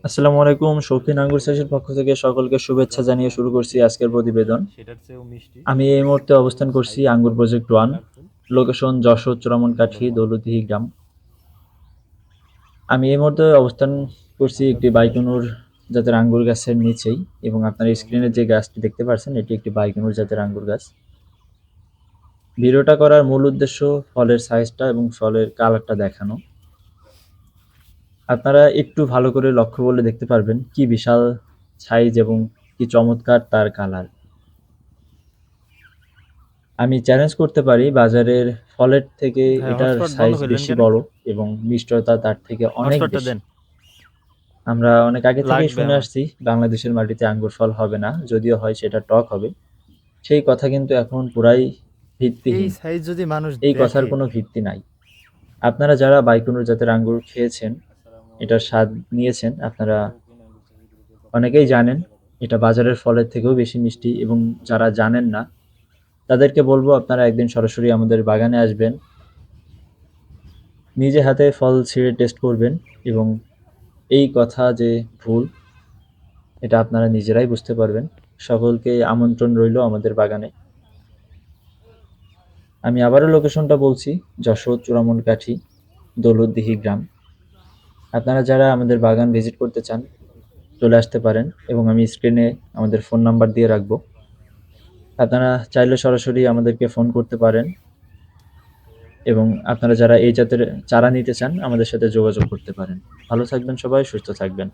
আসসালামু আলাইকুম। শৌখিন আঙ্গুর চাষীর পক্ষ থেকে সকলকে শুভেচ্ছা জানিয়ে শুরু করছি আজকের প্রতিবেদন। আমি এই মুহূর্তে অবস্থান করছি আঙ্গুর প্রজেক্ট 1, লোকেশন যশোর চোরামনকাঠি দৌলতদিহি গ্রাম। আমি এই মুহূর্তে অবস্থান করছি একটি বাইকনুর জাতের আঙ্গুর গাছের নিচেই, এবং আপনার স্ক্রিনে যে গাছটি দেখতে পাচ্ছেন এটি একটি বাইকনুর জাতের আঙ্গুর গাছ। ভিডিওটা করার মূল উদ্দেশ্য ফলের সাইজটা এবং ফলের কালারটা দেখানো। আপনারা একটু ভালো করে লক্ষ্য করলে দেখতে পারবেন কি বিশাল সাইজ এবং কি চমৎকার তার কালার। আমি চ্যালেঞ্জ করতে পারি বাজারের ফলের থেকে হ্যাঁ, এটার হটস্পট বন্ধ সাইজ করলেন বেশি কেন? বড় এবং মিষ্টতা তার থেকে অনেক হটস্পটটা বেশি। দেন। আমরা অনেক আগে থেকেই লাগবে শুনে আমার। আসছি বাংলাদেশের মাটিতে আঙ্গুর ফল হবে না, যদিও হয় সেটা টক হবে। সেই কথা কিন্তু এখন পুরাই এই ভিত্তিহীন। সাইজ যদি মানুষ এই কথার দেখে। কোনো ভিত্তি নাই। আপনারা যারা বাইকুনুর জাতের আঙ্গুর খেয়েছেন, এটার স্বাদ নিয়েছেন, আপনারা অনেকেই জানেন এটা বাজারের ফলের থেকেও বেশি মিষ্টি, এবং যারা জানেন না তাদেরকে বলবো আপনারা একদিন সরাসরি আমাদের বাগানে আসবেন, নিজে হাতে ফল ছিঁড়ে টেস্ট করবেন, এবং এই কথা যে ভুল এটা আপনারা নিজেরাই বুঝতে পারবেন। সকলকে আমন্ত্রণ রইল আমাদের বাগানে। আমি আবারও লোকেশনটা বলছি, যশোর চূড়ামনকাঠি দৌলতদিহি গ্রাম। আপনারা যারা আমাদের বাগান ভিজিট করতে চান চলে আসতে পারেন, এবং আমি স্ক্রিনে আমাদের ফোন নাম্বার দিয়ে রাখবো। আপনারা চাইলে সরাসরি আমাদেরকে ফোন করতে পারেন, এবং আপনারা যারা এই জাতের চারা নিতে চান আমাদের সাথে যোগাযোগ করতে পারেন। ভালো থাকবেন সবাই, সুস্থ থাকবেন।